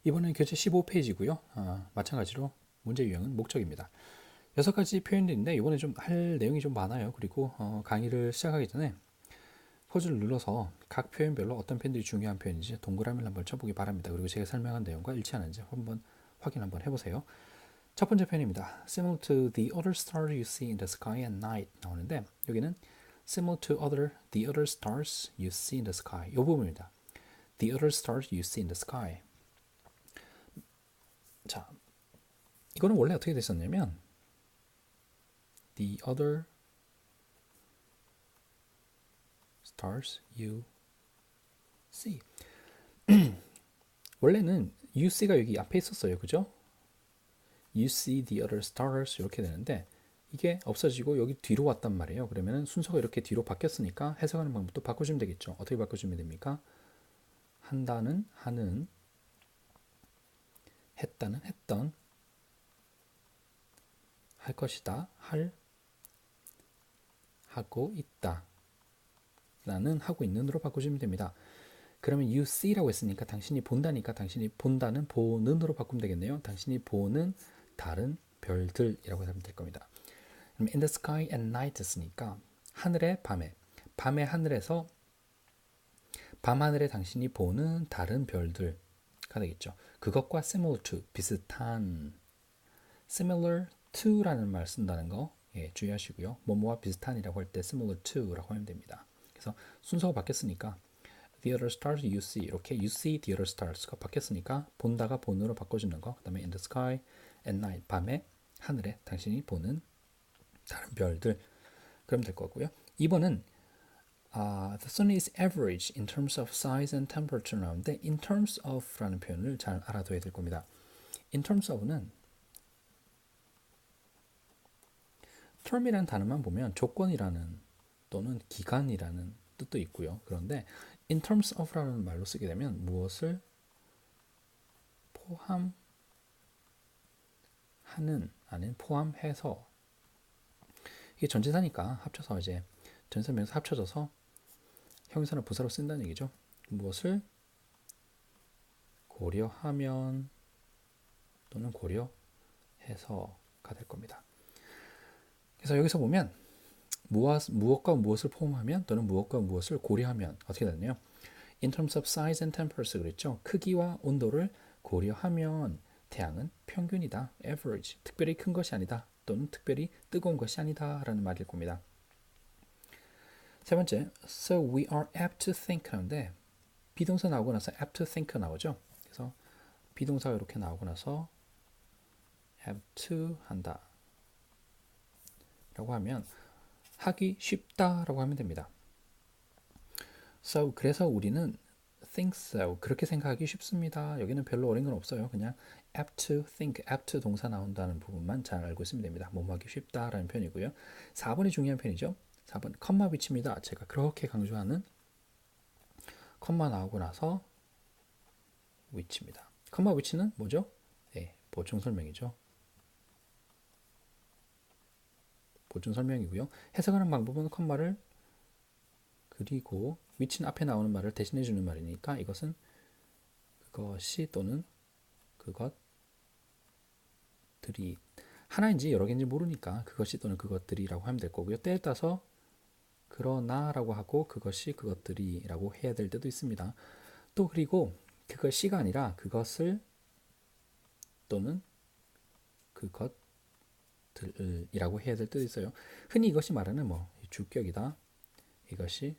이번엔 교재 15페이지고요. 마찬가지로 문제 유형은 목적입니다. 6가지 표현들인데 이번에 좀 할 내용이 좀 많아요. 그리고 강의를 시작하기 전에 포즈를 눌러서 각 표현별로 어떤 표현들이 중요한 표현인지 동그라미를 한번 쳐보기 바랍니다. 그리고 제가 설명한 내용과 일치하는지 한번 확인 한번 해보세요. 첫 번째 표현입니다. Similar to the other stars you see in the sky at night 나오는데 여기는 similar to the other stars you see in the sky 이 부분입니다. The other stars you see in the sky. 자, 이거는 원래 어떻게 됐었냐면 the other stars you see. 원래는 you see가 여기 앞에 있었어요. 그죠? You see the other stars 이렇게 되는데 이게 없어지고 여기 뒤로 왔단 말이에요. 그러면 순서가 이렇게 뒤로 바뀌었으니까 해석하는 방법도 바꿔주면 되겠죠. 어떻게 바꿔주면 됩니까? 한다는 하는, 했다는 했던, 할 것이다 할, 하고 있다 나는 하고 있는으로 바꿔주면 됩니다. 그러면 you see라고 했으니까 당신이 본다니까 당신이 본다는 보는으로 바꾸면 되겠네요. 당신이 보는 다른 별들이라고 하면 될 겁니다. 그럼 in the sky at night 했으니까 하늘의 밤에, 밤의 하늘에서 밤하늘에 당신이 보는 다른 별들가 되겠죠. 그것과 similar to 비슷한, similar to라는 말 쓴다는 거 주의하시고요. 뭐뭐와 비슷한이라고 할 때 similar to라고 하면 됩니다. 그래서 순서가 바뀌었으니까 the other stars you see 이렇게 you see the other stars가 바뀌었으니까 본다가 본으로 바꿔주는 거. 그 다음에 in the sky at night 밤에 하늘에 당신이 보는 다른 별들 그러면 될 거고요. 2번은 the sun is average in terms of size and temperature 나오는데 in terms of라는 표현을 잘 알아둬야 될 겁니다. in terms of는 term이라는 단어만 보면 조건이라는 또는 기간이라는 뜻도 있고요. 그런데 in terms of라는 말로 쓰게 되면 무엇을 포함하는 아닌 포함해서 이게 전치사니까 합쳐서 이제 전치사명사 합쳐져서 형용사나 부사로 쓴다는 얘기죠. 무엇을 고려하면 또는 고려해서가 될 겁니다. 그래서 여기서 보면 무엇과 무엇을 포함하면 또는 무엇과 무엇을 고려하면 어떻게 되나요? In terms of size and temperature 그랬죠. 크기와 온도를 고려하면 태양은 평균이다. average. 특별히 큰 것이 아니다. 또는 특별히 뜨거운 것이 아니다. 라는 말일 겁니다. 세 번째, so we are apt to think 하는데 비동사 나오고 나서 apt to think 나오죠. 그래서 비동사가 이렇게 나오고 나서 apt to 한다. 라고 하면 하기 쉽다라고 하면 됩니다. So 그래서 우리는 think so 그렇게 생각하기 쉽습니다. 여기는 별로 어려운 건 없어요. 그냥 apt to think, apt to 동사 나온다는 부분만 잘 알고 있으면 됩니다. 뭐뭐 하기 쉽다라는 표현이고요. 4번이 중요한 표현이죠. 4번 컴마 위치입니다. 제가 그렇게 강조하는 컴마 나오고 나서 위치입니다. 컴마 위치는 뭐죠? 네, 보충 설명이죠. 보충 설명이고요. 해석하는 방법은 컴마를 그리고 위치는 앞에 나오는 말을 대신해 주는 말이니까 이것은 그것이 또는 그것들이 하나인지 여러 개인지 모르니까 그것이 또는 그것들이라고 하면 될 거고요. 때에 따라서 그러나라고 하고 그것이 그것들이라고 해야 될 때도 있습니다. 또 그리고 그것이가 아니라 그것을 또는 그것들이라고 해야 될 때도 있어요. 흔히 이것이 말하는 뭐 주격이다. 이것이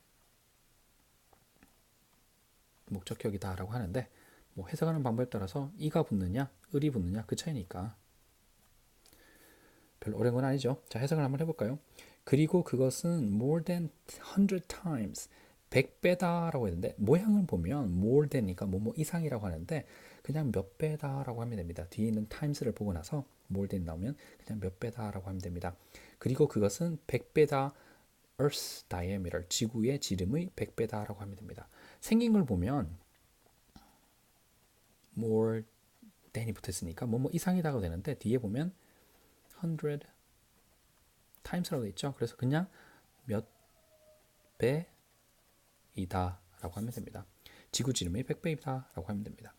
목적격이다 라고 하는데 뭐 해석하는 방법에 따라서 이가 붙느냐 을이 붙느냐 그 차이니까 별로 어려운 건 아니죠. 자, 해석을 한번 해볼까요? 그리고 그것은 more than 100 times 100배다 라고 했는데 모양을 보면 more than이니까 뭐뭐 이상이라고 하는데 그냥 몇 배다 라고 하면 됩니다. 뒤에 있는 times를 보고 나서 more than 나오면 그냥 몇 배다 라고 하면 됩니다. 그리고 그것은 100배다 Earth's diameter 지구의 지름의 100배다 라고 하면 됩니다. 생긴 걸 보면 more than이 붙었으니까 뭐뭐 이상이다가 되는데 뒤에 보면 100 times라고 되어 있죠. 그래서 그냥 몇 배이다 라고 하면 됩니다. 지구 지름의 100배이다 라고 하면 됩니다.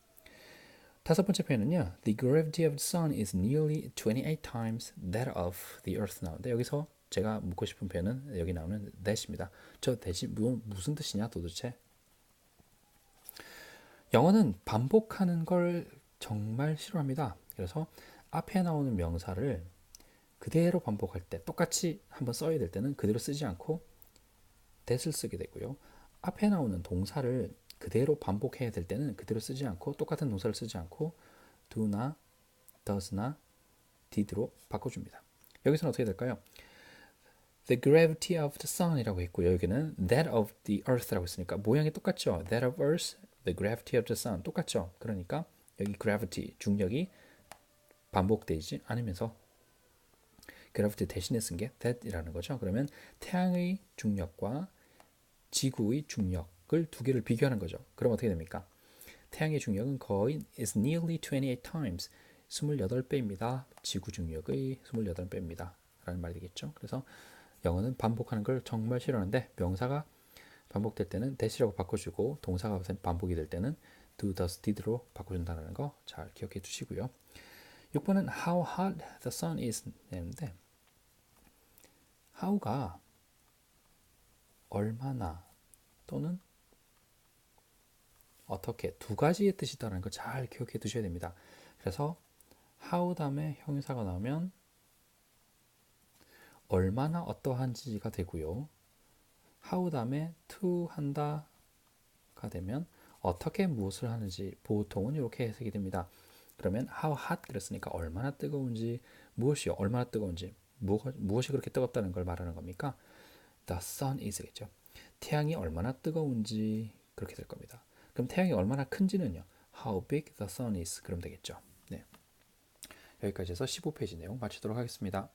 다섯 번째 표현은요. The gravity of the sun is nearly 28 times that of the earth 나오는데 여기서 제가 묻고 싶은 표현은 여기 나오는 that입니다. 저 that이 무슨 뜻이냐 도대체? 영어는 반복하는 걸 정말 싫어합니다. 그래서 앞에 나오는 명사를 그대로 반복할 때 똑같이 한번 써야 될 때는 그대로 쓰지 않고 that을 쓰게 되고요. 앞에 나오는 동사를 그대로 반복해야 될 때는 그대로 쓰지 않고 똑같은 동사를 쓰지 않고 do나 does나 did로 바꿔줍니다. 여기서는 어떻게 될까요? The gravity of the sun이라고 했고요. 여기는 that of the earth라고 했으니까 모양이 똑같죠. That of earth, the gravity of the sun 똑같죠. 그러니까 여기 gravity, 중력이 반복되지 않으면서 gravity 대신에 쓴 게 that이라는 거죠. 그러면 태양의 중력과 지구의 중력을 두 개를 비교하는 거죠. 그럼 어떻게 됩니까? 태양의 중력은 거의 is nearly 28 times 28배입니다. 지구 중력의 28배입니다. 라는 말이 되겠죠. 그래서 영어는 반복하는 걸 정말 싫어하는데 명사가 반복될 때는 that이라고 바꿔주고 동사가 반복이 될 때는 do, does, did로 바꿔준다는 거 잘 기억해 두시고요. 6번은 how hot the sun is 되는데 how가 얼마나 또는 어떻게 두 가지의 뜻이 있다는 거 잘 기억해 두셔야 됩니다. 그래서 how 다음에 형용사가 나오면 얼마나 어떠한지가 되고요. how 다음에 to 한다가 되면 어떻게 무엇을 하는지 보통은 이렇게 해석이 됩니다. 그러면 how hot 그랬으니까 얼마나 뜨거운지 무엇이 얼마나 뜨거운지 무엇이 그렇게 뜨겁다는 걸 말하는 겁니까? The sun is겠죠. 태양이 얼마나 뜨거운지 그렇게 될 겁니다. 그럼 태양이 얼마나 큰지는요. How big the sun is 그럼 되겠죠. 네. 여기까지 해서 15페이지 내용 마치도록 하겠습니다.